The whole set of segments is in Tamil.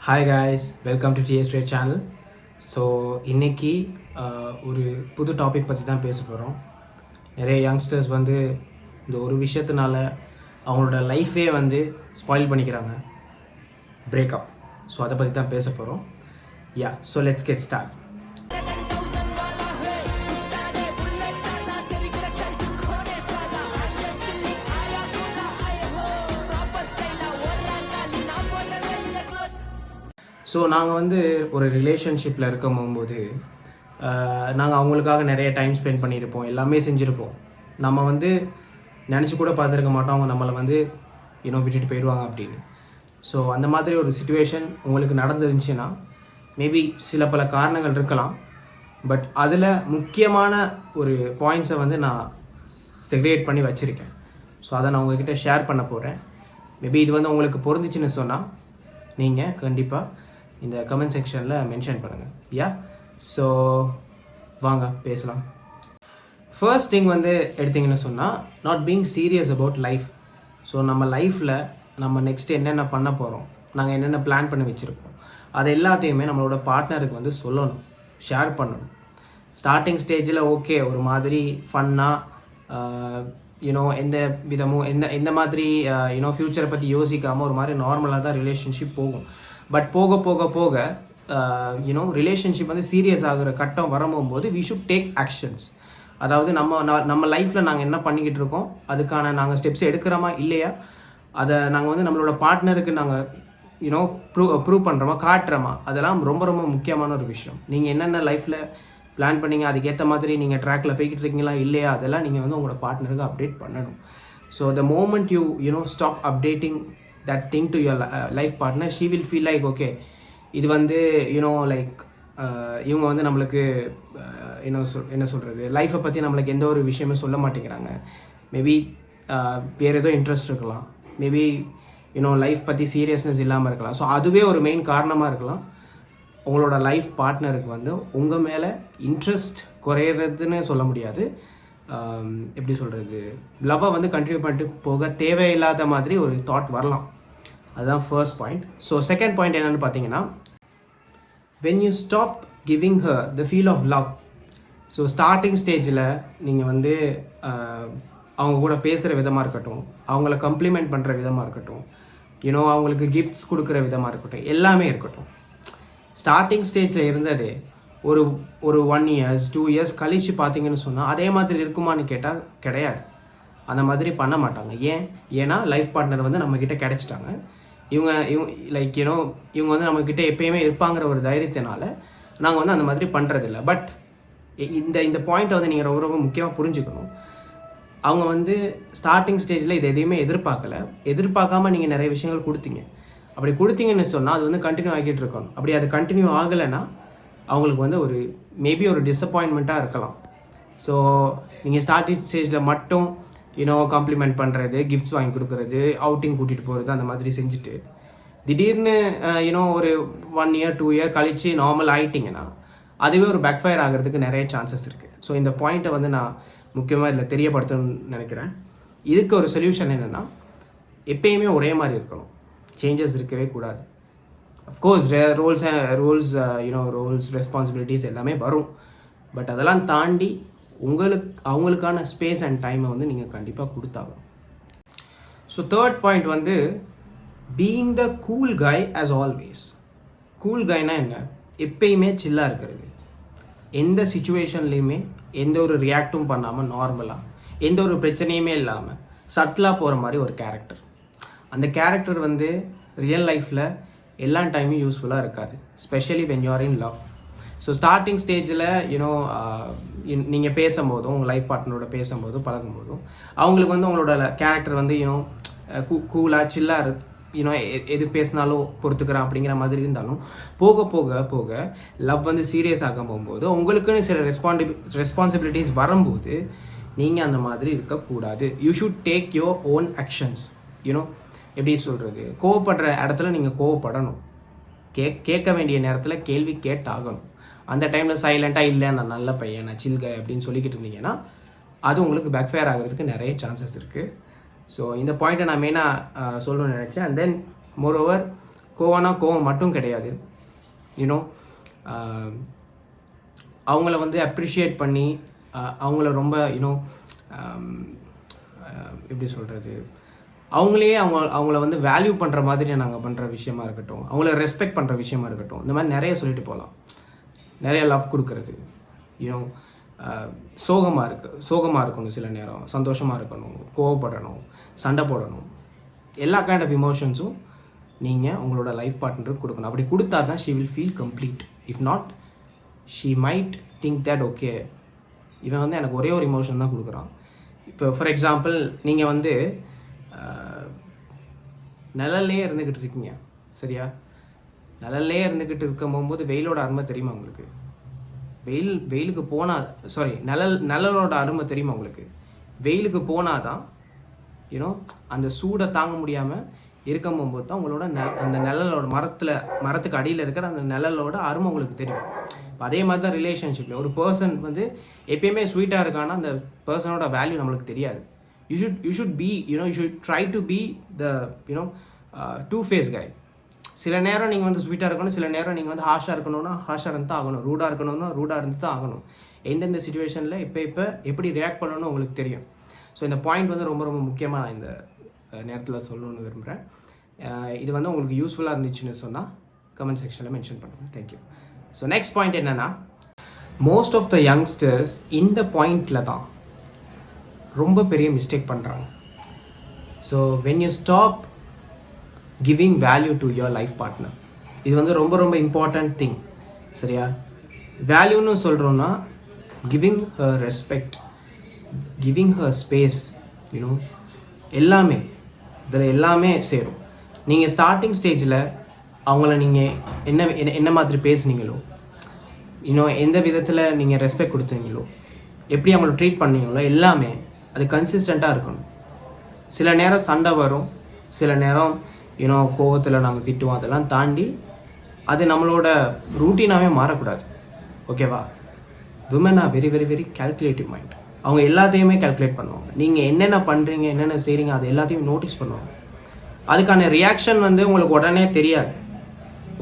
Hi guys, welcome to TS trade channel. So இன்றைக்கி ஒரு புது டாபிக் பற்றி தான் பேச போகிறோம். நிறைய யங்ஸ்டர்ஸ் வந்து இந்த ஒரு விஷயத்தினால அவங்களோட லைஃபே வந்து ஸ்பாயில் பண்ணிக்கிறாங்க, பிரேக்கப். ஸோ அதை பற்றி தான் பேச போகிறோம். So let's get start. So நாங்கள் வந்து ஒரு ரிலேஷன்ஷிப்பில் இருக்கும் போகும்போது நாங்கள் அவங்களுக்காக நிறைய டைம் ஸ்பெண்ட் பண்ணியிருப்போம், எல்லாமே செஞ்சுருப்போம். நம்ம வந்து நினச்சி கூட பார்த்துருக்க மாட்டோம் அவங்க நம்மளை வந்து விட்டுட்டு போயிடுவாங்க அப்படின்னு. ஸோ அந்த மாதிரி ஒரு சுச்சுவேஷன் உங்களுக்கு நடந்துருந்துச்சுன்னா மேபி சில பல காரணங்கள் இருக்கலாம். பட் அதில் முக்கியமான ஒரு பாயிண்ட்ஸை வந்து நான் செக்ரிகேட் பண்ணி வச்சுருக்கேன். ஸோ அதை நான் உங்கள்கிட்ட ஷேர் பண்ண போகிறேன். மேபி இது வந்து உங்களுக்கு பொருந்துச்சுன்னு சொன்னால் நீங்கள் கண்டிப்பாக இந்த கமெண்ட் செக்ஷனில் மென்ஷன் பண்ணுங்கள். ஸோ வாங்க பேசலாம். ஃபர்ஸ்ட் திங் வந்து எடுத்திங்கன்னு சொன்னால், not being serious about life. So நம்ம லைஃப்பில் நம்ம நெக்ஸ்ட் என்னென்ன பண்ண போகிறோம், நாங்கள் என்னென்ன பிளான் பண்ணி வச்சுருக்கோம், அது எல்லாத்தையுமே நம்மளோட பார்ட்னருக்கு வந்து சொல்லணும், ஷேர் பண்ணணும். ஸ்டார்டிங் ஸ்டேஜில் ஓகே, ஒரு மாதிரி ஃபன்னாக எந்த விதமும் எந்த மாதிரி ஃப்யூச்சரை பற்றி யோசிக்காமல் ஒரு மாதிரி நார்மலாக தான் ரிலேஷன்ஷிப் போகும். பட் போக போக போக ரிலேஷன்ஷிப் வந்து சீரியஸ் ஆகிற கட்டம் வரும்போது வி ஷுட் டேக் ஆக்ஷன்ஸ். அதாவது நம்ம லைஃப்பில் நாங்கள் என்ன பண்ணிக்கிட்டு இருக்கோம், அதுக்கான நாங்கள் ஸ்டெப்ஸ் எடுக்கிறோமா இல்லையா, அதை நாங்கள் வந்து நம்மளோட பார்ட்னருக்கு நாங்கள் ப்ரூவ் பண்ணுறோமா, காட்டுறோமா, அதெல்லாம் ரொம்ப ரொம்ப முக்கியமான ஒரு விஷயம். நீங்கள் என்னென்ன லைஃப்பில் பிளான் பண்ணிங்க, அதுக்கேற்ற மாதிரி நீங்கள் ட்ராக்கில் போய்கிட்டு இருக்கீங்களா இல்லையா, அதெல்லாம் நீங்கள் வந்து உங்களோட பார்ட்னருக்கு அப்டேட் பண்ணணும். So the moment you stop updating that thing to your life partner, she will feel like okay, இது வந்து லைக் இவங்க வந்து நம்மளுக்கு என்ன சொல்கிறது, லைஃப்பை பற்றி நம்மளுக்கு எந்த ஒரு விஷயமே சொல்ல மாட்டேங்கிறாங்க. மேபி வேறு ஏதோ இன்ட்ரெஸ்ட் இருக்கலாம், மேபி லைஃப் பற்றி சீரியஸ்னஸ் இல்லாமல் இருக்கலாம். ஸோ அதுவே ஒரு மெயின் காரணமாக இருக்கலாம். உங்களோட லைஃப் பார்ட்னருக்கு வந்து உங்கள் மேலே இன்ட்ரெஸ்ட் குறையிறதுன்னு சொல்ல முடியாது, எப்படி சொல்கிறது, லவ்வை வந்து கண்டினியூ பண்ணிட்டு போக தேவையில்லாத மாதிரி ஒரு தாட் வரலாம். அதுதான் first point. So second point என்னென்னு பார்த்தீங்கன்னா, when you stop giving her the feel of love. So starting ஸ்டேஜில் நீங்கள் வந்து அவங்க கூட பேசுகிற விதமாக இருக்கட்டும், அவங்கள கம்ப்ளிமெண்ட் பண்ணுற விதமாக இருக்கட்டும், அவங்களுக்கு கிஃப்ட்ஸ் கொடுக்குற விதமாக இருக்கட்டும், எல்லாமே இருக்கட்டும். ஸ்டார்டிங் ஸ்டேஜில் இருந்ததே ஒரு 1 years 2 years கழித்து பார்த்தீங்கன்னு சொன்னால் அதே மாதிரி இருக்குமான்னு கேட்டால் கிடையாது. அந்த மாதிரி பண்ண மாட்டாங்க. ஏன்னா லைஃப் பார்ட்னர் வந்து நம்மக்கிட்ட கிடைச்சிட்டாங்க. இவங்க இவங்க வந்து நம்மக்கிட்ட எப்பயுமே இருப்பாங்கிற ஒரு தைரியத்தினால நாங்கள் வந்து அந்த மாதிரி பண்ணுறதில்ல. பட் இந்த பாயிண்ட்டை வந்து நீங்கள் ரொம்ப ரொம்ப முக்கியமாக புரிஞ்சுக்கணும். அவங்க வந்து ஸ்டார்டிங் ஸ்டேஜில் இது எதையுமே எதிர்பார்க்காமல் நீங்கள் நிறைய விஷயங்கள் கொடுத்தீங்க. அப்படி கொடுத்தீங்கன்னு சொன்னால் அது வந்து கண்டினியூ ஆகிட்டு இருக்கணும். அப்படி அது கண்டினியூ ஆகலைன்னா அவங்களுக்கு வந்து மேபி ஒரு டிஸப்பாயின்மெண்ட்டாக இருக்கலாம். ஸோ நீங்கள் ஸ்டார்டிங் ஸ்டேஜில் மட்டும் காம்ப்ளிமெண்ட் பண்ணுறது, கிஃப்ட்ஸ் வாங்கி கொடுக்குறது, அவுட்டிங் கூட்டிகிட்டு போகிறது, அந்த மாதிரி செஞ்சுட்டு திடீர்னு ஒரு 1 year 2 year கழித்து நார்மல் ஆகிட்டிங்கன்னா அதுவே ஒரு பேக்ஃபயர் ஆகிறதுக்கு நிறைய சான்சஸ் இருக்குது. ஸோ இந்த பாயிண்ட்டை வந்து நான் முக்கியமாக இதில் தெரியப்படுத்தணும்னு நினைக்கிறேன். இதுக்கு ஒரு சொல்யூஷன் என்னென்னா, எப்பயுமே ஒரே மாதிரி இருக்கணும், சேஞ்சஸ் இருக்கவே கூடாது. அஃப்கோர்ஸ் ரோல்ஸ் ரெஸ்பான்சிபிலிட்டிஸ் எல்லாமே வரும். பட் அதெல்லாம் தாண்டி அவங்களுக்கான ஸ்பேஸ் அண்ட் டைமை வந்து நீங்கள் கண்டிப்பாக கொடுத்தாகும். ஸோ தேர்ட் பாயிண்ட் வந்து being the cool guy as always. Cool கைனா என்ன, எப்பயுமே சில்லாக இருக்கிறது, எந்த சுச்சுவேஷன்லேயுமே எந்த ஒரு ரியாக்டும் பண்ணாமல் நார்மலாக எந்த ஒரு பிரச்சனையுமே இல்லாமல் சட்டிலாக போகிற மாதிரி ஒரு கேரக்டர். அந்த கேரக்டர் வந்து ரியல் லைஃப்பில் எல்லா டைமும் யூஸ்ஃபுல்லாக இருக்காது, specially when you are in love. So starting ஸ்டேஜில் நீங்கள் பேசும்போதும், உங்கள் லைஃப் பார்ட்னரோட பேசும்போதும் பழகும்போதும் அவங்களுக்கு வந்து உங்களோட கேரக்டர் வந்து கூலாக சில்லாக எது பேசினாலும் பொறுத்துக்கிறேன் அப்படிங்கிற மாதிரி இருந்தாலும் போக போக போக லவ் வந்து சீரியஸ் ஆக போகும்போது உங்களுக்குன்னு சில ரெஸ்பான்சிபிலிட்டிஸ் வரும்போது நீங்கள் அந்த மாதிரி இருக்கக்கூடாது. You should take your own actions. எப்படி சொல்கிறது, கோவப்படுற இடத்துல நீங்கள் கோவப்படணும், கேட்க வேண்டிய நேரத்தில் கேள்வி கேட்டாகணும். அந்த டைமில் சைலண்ட்டாக இல்லை நான் நல்ல பையன், நான் சில்கை அப்படின்னு சொல்லிக்கிட்டு இருந்தீங்கன்னா அது உங்களுக்கு பேக்ஃபயர் ஆகிறதுக்கு நிறைய சான்சஸ் இருக்குது. ஸோ இந்த பாயிண்ட்டை நான் மெயினாக சொல்லணும்னு நினச்சேன். அண்ட் தென் மோரோவர் கோவம் மட்டும் கிடையாது. யூனோ அவங்கள வந்து அப்ரிஷியேட் பண்ணி அவங்கள ரொம்ப எப்படி சொல்கிறது, அவங்கள வந்து வேல்யூ பண்ணுற மாதிரி நாங்கள் பண்ணுற விஷயமா இருக்கட்டும், அவங்கள ரெஸ்பெக்ட் பண்ணுற விஷயமா இருக்கட்டும், இந்த மாதிரி நிறைய சொல்லிட்டு போகலாம். நிறைய லவ் கொடுக்கறது, சோகமாக இருக்கணும், சில நேரம் சந்தோஷமாக இருக்கணும், கோவப்படணும், சண்டை போடணும், எல்லா கைண்ட் ஆஃப் இமோஷன்ஸும் நீங்கள் உங்களோட லைஃப் பார்ட்னருக்கு கொடுக்கணும். அப்படி கொடுத்தா தான் she will feel complete. If not, she might think that okay, இவன் வந்து எனக்கு ஒரே ஒரு இமோஷன் தான் கொடுக்குறான். இப்போ ஃபார் எக்ஸாம்பிள், நீங்கள் வந்து நிழல்லே இருந்துக்கிட்டு இருக்கீங்க, சரியா? நிழல்லே இருந்துக்கிட்டு இருக்கும் போகும்போது வெயிலோட அருமை தெரியுமா உங்களுக்கு? வெயிலுக்கு போனால் நிழலோட அருமை தெரியுமா உங்களுக்கு? வெயிலுக்கு போனால் தான் அந்த சூடை தாங்க முடியாமல் இருக்கும் போகும்போது தான் உங்களோட அந்த நிழலோட மரத்துக்கு அடியில் இருக்கிற அந்த நிழலோட அருமை உங்களுக்கு தெரியும். இப்போ அதே மாதிரி தான் ரிலேஷன்ஷிப்பில் ஒரு பர்சன் வந்து எப்பயுமே ஸ்வீட்டாக இருக்கான்னா அந்த பர்சனோட வேல்யூ நம்மளுக்கு தெரியாது. you should be you should try to be the two-faced guy. சில நேரம் நீங்கள் வந்து ஸ்வீட்டாக இருக்கணும், சில நேரம் நீங்கள் வந்து ஹாஷாக இருக்கணும்னா ஹாஷாக இருந்து தான் ஆகணும், ரூடாக இருக்கணும்னா ரூடாக இருந்து தான் ஆகணும். எந்தெந்த சுச்சுவேஷனில் இப்போ எப்படி ரியாக்ட் பண்ணணும்னு உங்களுக்கு தெரியும். ஸோ இந்த பாயிண்ட் வந்து ரொம்ப ரொம்ப முக்கியமாக நான் இந்த நேரத்தில் சொல்லணும்னு விரும்புகிறேன். இது வந்து உங்களுக்கு யூஸ்ஃபுல்லாக இருந்துச்சுன்னு சொன்னால் கமெண்ட் செக்ஷனில் மென்ஷன் பண்ணுங்கள். தேங்க்யூ. ஸோ நெக்ஸ்ட் பாயிண்ட் என்னென்னா, மோஸ்ட் ஆஃப் த யங்ஸ்டர்ஸ் இந்த பாயிண்டில் தான் ரொம்ப பெரிய மிஸ்டேக் பண்ணுறாங்க. So when you stop giving value to your life partner, இது வந்து ரொம்ப ரொம்ப இம்பார்ட்டண்ட் திங், சரியா? வேல்யூன்னு சொல்கிறோன்னா giving her respect, giving her space, எல்லாமே இதில் எல்லாமே சேரும். நீங்கள் ஸ்டார்டிங் ஸ்டேஜில் அவங்கள நீங்கள் என்ன மாதிரி பேசுனீங்களோ, எந்த விதத்தில் நீங்கள் ரெஸ்பெக்ட் கொடுத்தீங்களோ, எப்படி அவங்கள ட்ரீட் பண்ணீங்களோ, எல்லாமே அது கன்சிஸ்டண்ட்டாக இருக்கணும். சில நேரம் சண்டை வரும், சில நேரம் கோவத்தில் நாங்கள் திட்டுவோம், அதெல்லாம் தாண்டி அது நம்மளோட ரூட்டீனாகவே மாறக்கூடாது. ஓகேவா? Women are very very very calculative mind. அவங்க எல்லாத்தையுமே கால்குலேட் பண்ணுவாங்க. நீங்கள் என்னென்ன பண்ணுறீங்க, என்னென்ன செய்கிறீங்க, அது எல்லாத்தையும் நோட்டீஸ் பண்ணுவாங்க. அதுக்கான ரியாக்ஷன் வந்து உங்களுக்கு உடனே தெரியாது.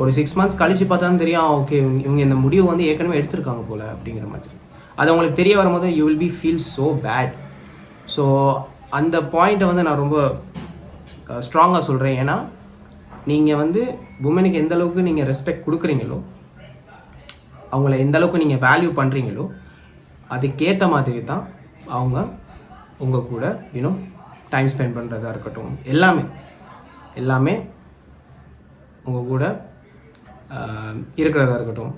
ஒரு 6 months கழித்து பார்த்தா தான் தெரியும், ஓகே இவங்க இந்த முடிவு வந்து ஏற்கனவே எடுத்திருக்காங்க போல் அப்படிங்கிற மாதிரி. அது உங்களுக்கு தெரிய வரும்போது you will be feel so bad. So அந்த பாயிண்ட்டை வந்து நான் ரொம்ப ஸ்ட்ராங்காக சொல்கிறேன். ஏன்னா நீங்கள் வந்து உமனுக்கு எந்த அளவுக்கு நீங்கள் ரெஸ்பெக்ட் கொடுக்குறீங்களோ, அவங்கள எந்த அளவுக்கு நீங்கள் வேல்யூ பண்ணுறீங்களோ, அதுக்கேற்ற மாதிரி தான் அவங்க உங்கள் கூட டைம் ஸ்பெண்ட் பண்ணுறதா இருக்கட்டும், எல்லாமே உங்கள் கூட இருக்கிறதா இருக்கட்டும்.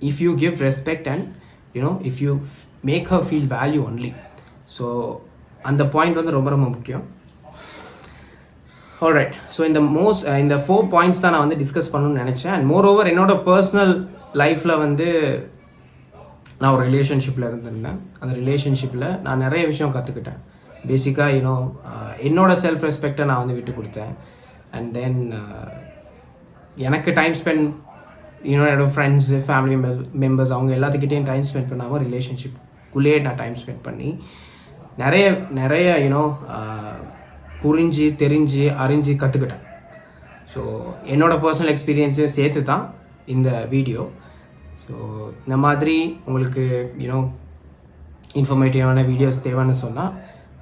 If you give respect and if you make her feel value only. So அந்த பாயிண்ட் வந்து ரொம்ப ரொம்ப முக்கியம். ஆல்ரைட். ஸோ இந்த 4 பாயிண்ட்ஸ் தான் நான் வந்து டிஸ்கஸ் பண்ணணும்னு நினச்சேன். அண்ட் மோர் ஓவர் என்னோடய பர்சனல் லைஃப்பில் வந்து நான் ஒரு ரிலேஷன்ஷிப்பில் இருந்திருந்தேன். அந்த ரிலேஷன்ஷிப்பில் நான் நிறைய விஷயம் கற்றுக்கிட்டேன். பேசிக்காக என்னோடய செல்ஃப் ரெஸ்பெக்டை நான் வந்து விட்டு கொடுத்தேன். அண்ட் தென் எனக்கு டைம் ஸ்பெண்ட் என்னோட ஃப்ரெண்ட்ஸு, ஃபேமிலி மெம்பர்ஸ், அவங்க எல்லாத்துக்கிட்டேயும் டைம் ஸ்பெண்ட் பண்ணாமல் ரிலேஷன்ஷிப்குள்ளேயே நான் டைம் ஸ்பெண்ட் பண்ணி நிறைய புரிஞ்சு தெரிஞ்சு அறிஞ்சு கற்றுக்கிட்டேன். ஸோ என்னோடய பர்சனல் எக்ஸ்பீரியன்ஸையும் சேர்த்து தான் இந்த வீடியோ. ஸோ இந்த மாதிரி உங்களுக்கு இன்ஃபர்மேட்டிவான வீடியோஸ் தேவைன்னு சொன்னால்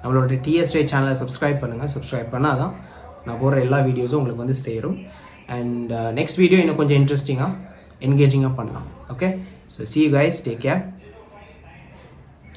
நம்மளோட டிஎஸ்ரே சேனலை சப்ஸ்கிரைப் பண்ணுங்கள். சப்ஸ்கிரைப் பண்ணால் தான் நான் போடுற எல்லா வீடியோஸும் உங்களுக்கு வந்து சேரும். அண்ட் நெக்ஸ்ட் வீடியோ இன்னும் கொஞ்சம் இன்ட்ரெஸ்டிங்காக என்கேஜிங்காக பண்ணலாம். Okay, so see you guys, take care.